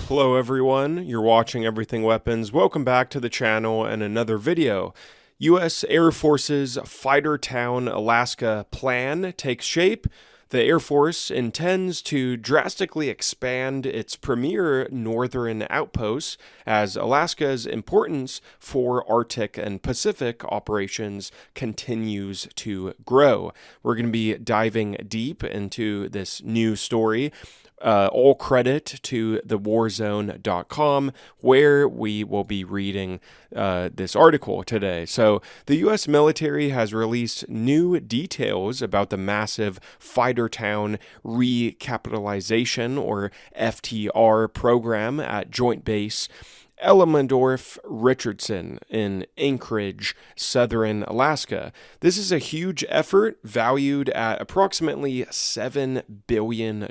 Hello everyone, you're watching Everything Weapons. Welcome back to the channel and another video. U.S. Air Force's Fightertown, Alaska plan takes shape. The Air Force intends to drastically expand its premier northern outposts as Alaska's importance for Arctic and Pacific operations continues to grow. We're going to be diving deep into this new story. All credit to thewarzone.com, where we will be reading this article today. So, the U.S. military has released new details about the massive Fightertown recapitalization, or FTR, program at Joint Base Elmendorf-Richardson in Anchorage, southern Alaska. This is a huge effort valued at approximately $7 billion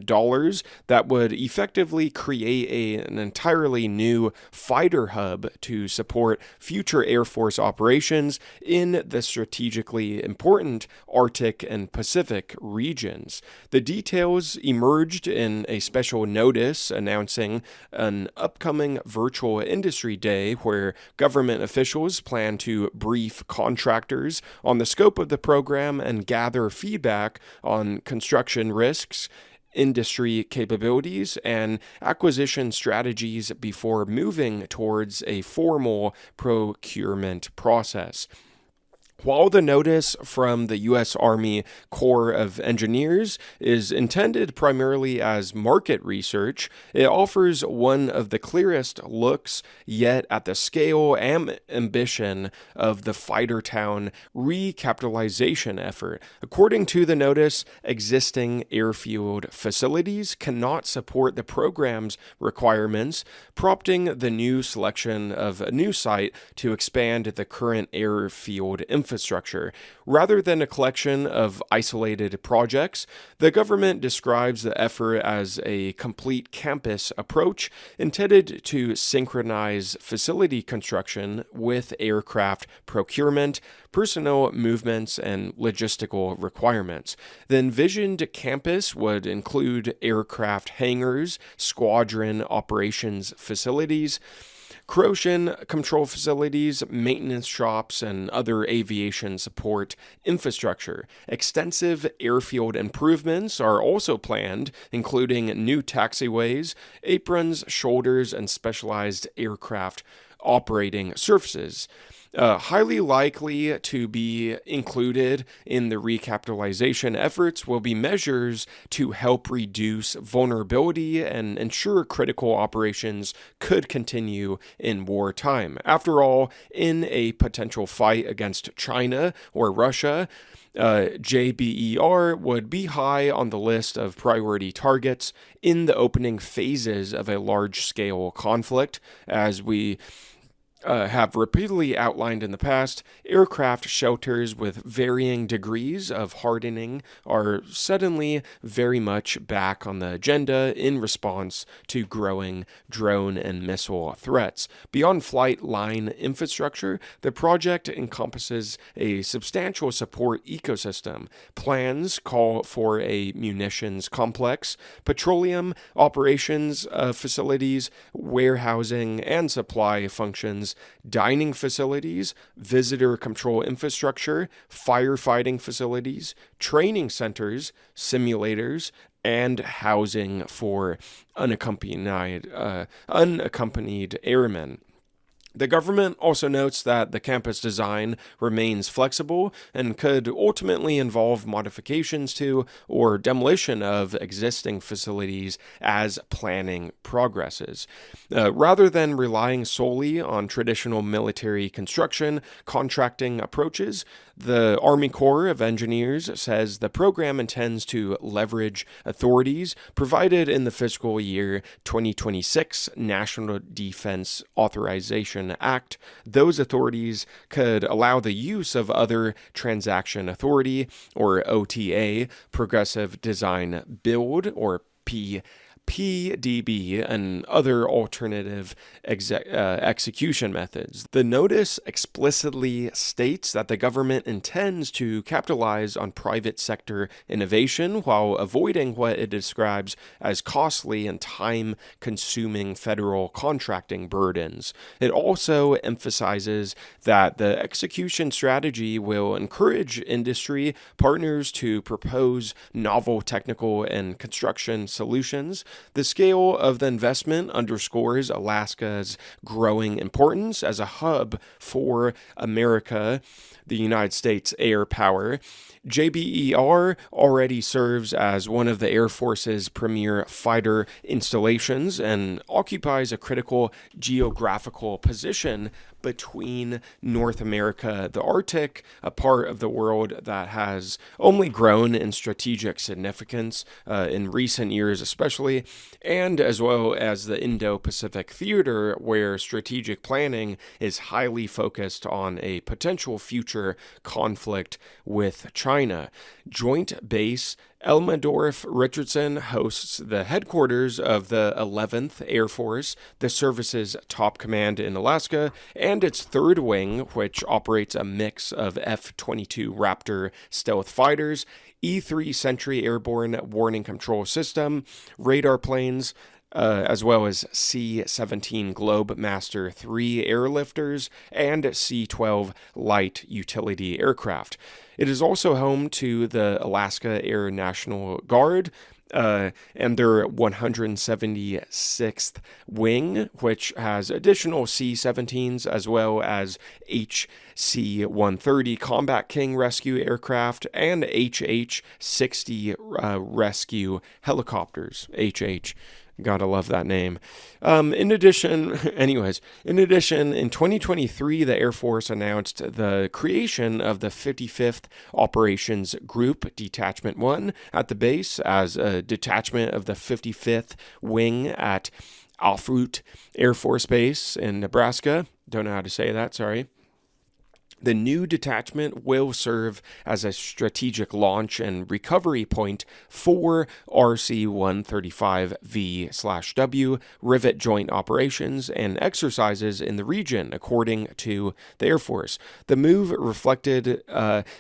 that would effectively create an entirely new fighter hub to support future Air Force operations in the strategically important Arctic and Pacific regions. The details emerged in a special notice announcing an upcoming virtual Industry Day where government officials plan to brief contractors on the scope of the program and gather feedback on construction risks, industry capabilities, and acquisition strategies before moving towards a formal procurement process. While the notice from the U.S. Army Corps of Engineers is intended primarily as market research, it offers one of the clearest looks yet at the scale and ambition of the Fightertown recapitalization effort. According to the notice, existing airfield facilities cannot support the program's requirements, prompting the new selection of a new site to expand the current airfield infrastructure. Rather than a collection of isolated projects, the government describes the effort as a complete campus approach intended to synchronize facility construction with aircraft procurement, personnel movements, and logistical requirements. The envisioned campus would include aircraft hangars, squadron operations facilities, corrosion control facilities, maintenance shops, and other aviation support infrastructure. Extensive airfield improvements are also planned, including new taxiways, aprons, shoulders, and specialized aircraft operating surfaces. Highly likely to be included in the recapitalization efforts will be measures to help reduce vulnerability and ensure critical operations could continue in wartime. After all, in a potential fight against China or Russia, JBER would be high on the list of priority targets in the opening phases of a large-scale conflict. As we have repeatedly outlined in the past, aircraft shelters with varying degrees of hardening are suddenly very much back on the agenda in response to growing drone and missile threats. Beyond flight line infrastructure, the project encompasses a substantial support ecosystem. Plans call for a munitions complex, petroleum operations facilities, warehousing and supply functions, dining facilities, visitor control infrastructure, firefighting facilities, training centers, simulators, and housing for unaccompanied airmen. The government also notes that the campus design remains flexible and could ultimately involve modifications to or demolition of existing facilities as planning progresses. Rather than relying solely on traditional military construction contracting approaches, the Army Corps of Engineers says the program intends to leverage authorities provided in the fiscal year 2026 National Defense Authorization Act. Those authorities could allow the use of other transaction authority, or OTA, progressive design build, or PDB, and other alternative execution methods. The notice explicitly states that the government intends to capitalize on private sector innovation while avoiding what it describes as costly and time-consuming federal contracting burdens. It also emphasizes that the execution strategy will encourage industry partners to propose novel technical and construction solutions. The scale of the investment underscores Alaska's growing importance as a hub for America, the United States air power. JBER already serves as one of the Air Force's premier fighter installations and occupies a critical geographical position between North America, the Arctic, a part of the world that has only grown in strategic significance in recent years especially, and as well as the Indo-Pacific theater, where strategic planning is highly focused on a potential future conflict with China. Joint Base Elmendorf-Richardson hosts the headquarters of the 11th Air Force, the service's top command in Alaska, and its third wing, which operates a mix of F-22 Raptor stealth fighters, E-3 Sentry airborne warning control system, radar planes, as well as C-17 Globemaster III airlifters and C-12 light utility aircraft. It is also home to the Alaska Air National Guard, and their 176th Wing, which has additional C-17s as well as HC-130 Combat King rescue aircraft and HH-60 rescue helicopters. HH. Gotta love that name. In addition, in 2023, the Air Force announced the creation of the 55th Operations Group, Detachment 1, at the base as a detachment of the 55th Wing at Alfruit Air Force Base in Nebraska. Don't know how to say that, sorry. The new detachment will serve as a strategic launch and recovery point for RC-135V/W rivet joint operations and exercises in the region, according to the Air Force. The move reflected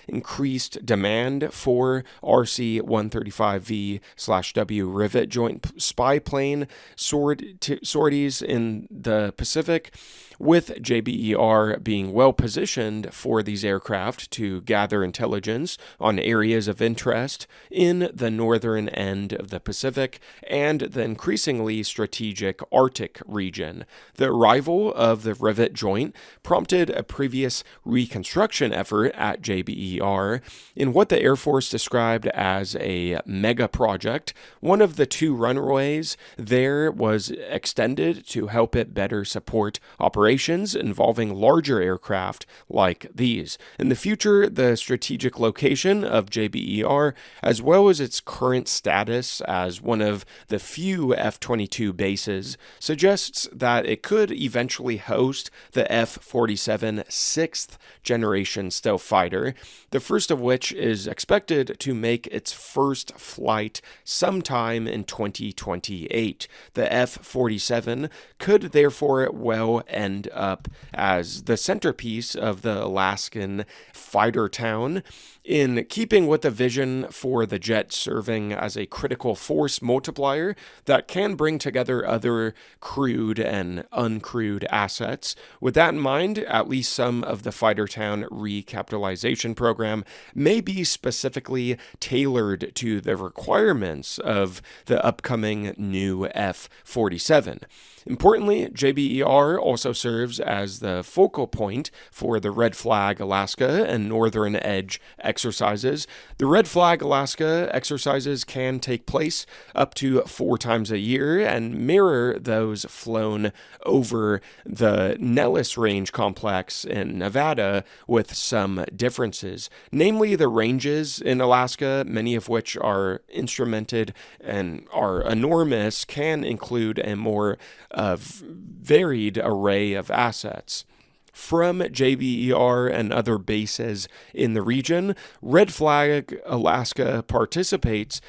increased demand for RC-135V/W rivet joint spy plane sorties in the Pacific, with JBER being well positioned for these aircraft to gather intelligence on areas of interest in the northern end of the Pacific and the increasingly strategic Arctic region. The arrival of the rivet joint prompted a previous reconstruction effort at JBER in what the Air Force described as a mega project. One of the two runways there was extended to help it better support operations involving larger aircraft like these. In the future, the strategic location of JBER, as well as its current status as one of the few F-22 bases, suggests that it could eventually host the F-47 6th generation stealth fighter, the first of which is expected to make its first flight sometime in 2028. The F-47 could therefore well end up as the centerpiece of the Alaskan Fightertown, in keeping with the vision for the jet serving as a critical force multiplier that can bring together other crewed and uncrewed assets. With that in mind, at least some of the Fightertown recapitalization program may be specifically tailored to the requirements of the upcoming new F-47. Importantly, JBER also serves as the focal point for the Red Flag Alaska and Northern Edge exercises. The Red Flag Alaska exercises can take place up to 4 times a year and mirror those flown over the Nellis Range complex in Nevada, with some differences. Namely, the ranges in Alaska, many of which are instrumented and are enormous, can include a more varied array of assets. From JBER and other bases in the region, Red Flag Alaska participants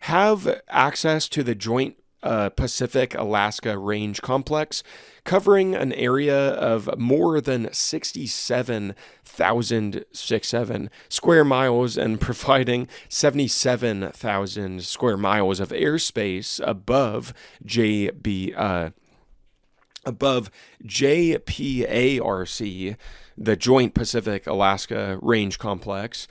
have access to the Joint Pacific Alaska Range Complex, covering an area of more than 67,000 square miles and providing 77,000 square miles of airspace above JPARC, the Joint Pacific Alaska Range Complex.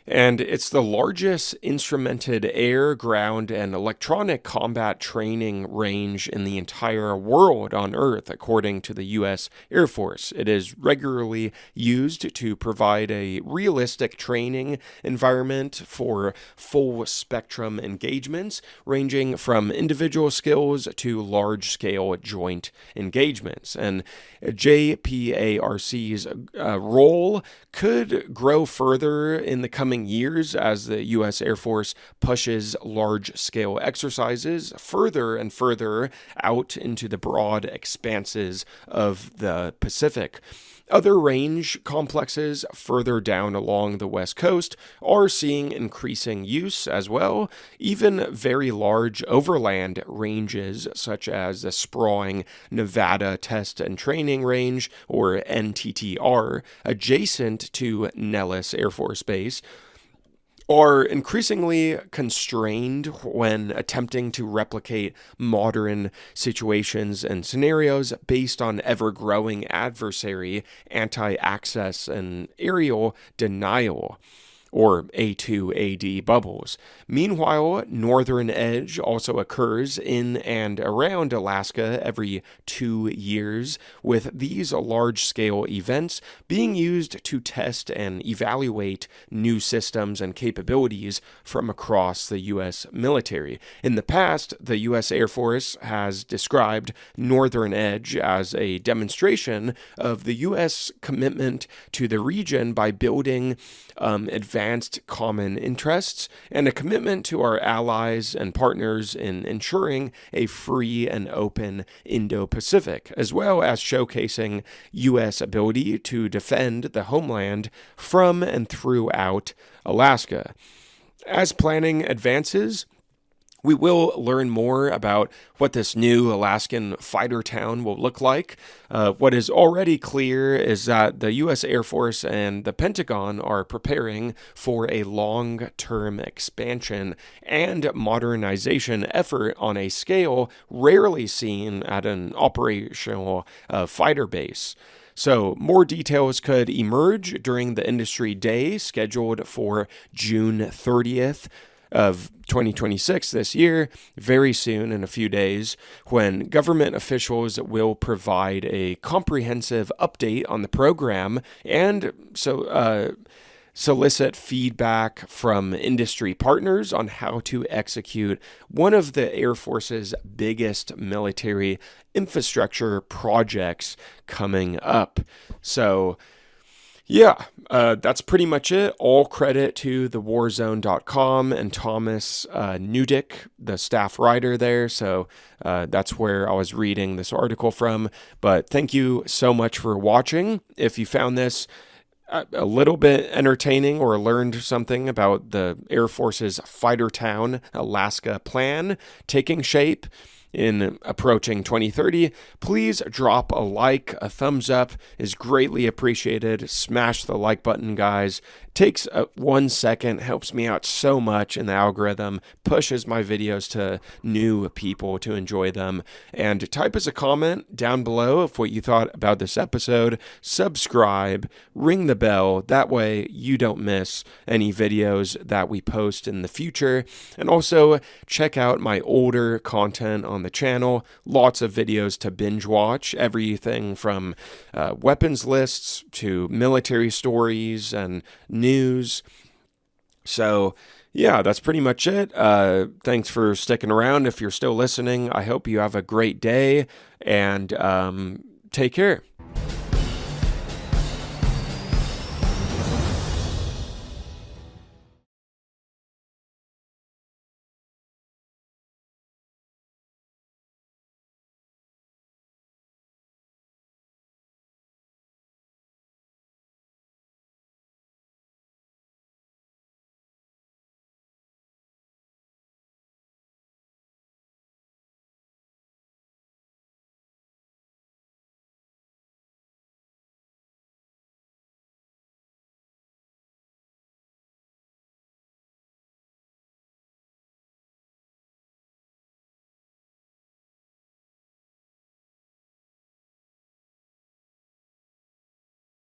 And it's the largest instrumented air, ground, and electronic combat training range in the entire world on Earth, according to the U.S. Air Force. It is regularly used to provide a realistic training environment for full spectrum engagements, ranging from individual skills to large-scale joint engagements. And JPARC's role could grow further in the coming years as the U.S. Air Force pushes large-scale exercises further and further out into the broad expanses of the Pacific. Other range complexes further down along the West Coast are seeing increasing use as well. Even very large overland ranges, such as the sprawling Nevada Test and Training Range, or NTTR, adjacent to Nellis Air Force Base, are increasingly constrained when attempting to replicate modern situations and scenarios based on ever-growing adversary anti-access and aerial denial, or A2AD bubbles. Meanwhile, Northern Edge also occurs in and around Alaska every 2 years, with these large-scale events being used to test and evaluate new systems and capabilities from across the U.S. military. In the past, the U.S. Air Force has described Northern Edge as a demonstration of the U.S. commitment to the region by building advanced common interests and a commitment to our allies and partners in ensuring a free and open Indo-Pacific, as well as showcasing U.S. ability to defend the homeland from and throughout Alaska. As planning advances, we will learn more about what this new Alaskan Fightertown will look like. What is already clear is that the U.S. Air Force and the Pentagon are preparing for a long-term expansion and modernization effort on a scale rarely seen at an operational fighter base. So more details could emerge during the industry day scheduled for June 30th. Of 2026 this year, very soon in a few days, when government officials will provide a comprehensive update on the program and solicit feedback from industry partners on how to execute one of the Air Force's biggest military infrastructure projects coming up. So yeah, that's pretty much it. All credit to thewarzone.com and Thomas Nudick, the staff writer there. So that's where I was reading this article from. But thank you so much for watching. If you found this a little bit entertaining or learned something about the Air Force's Fightertown, Alaska plan taking shape in approaching 2030, please drop a like. A thumbs up is greatly appreciated. Smash the like button, guys. Takes 1 second, helps me out so much in the algorithm, pushes my videos to new people to enjoy them. And type us a comment down below of what you thought about this episode. Subscribe, ring the bell. That way you don't miss any videos that we post in the future. And also check out my older content on the channel. Lots of videos to binge watch. Everything from weapons lists to military stories and news. So yeah, that's pretty much it. Thanks for sticking around. If you're still listening, I hope you have a great day and take care.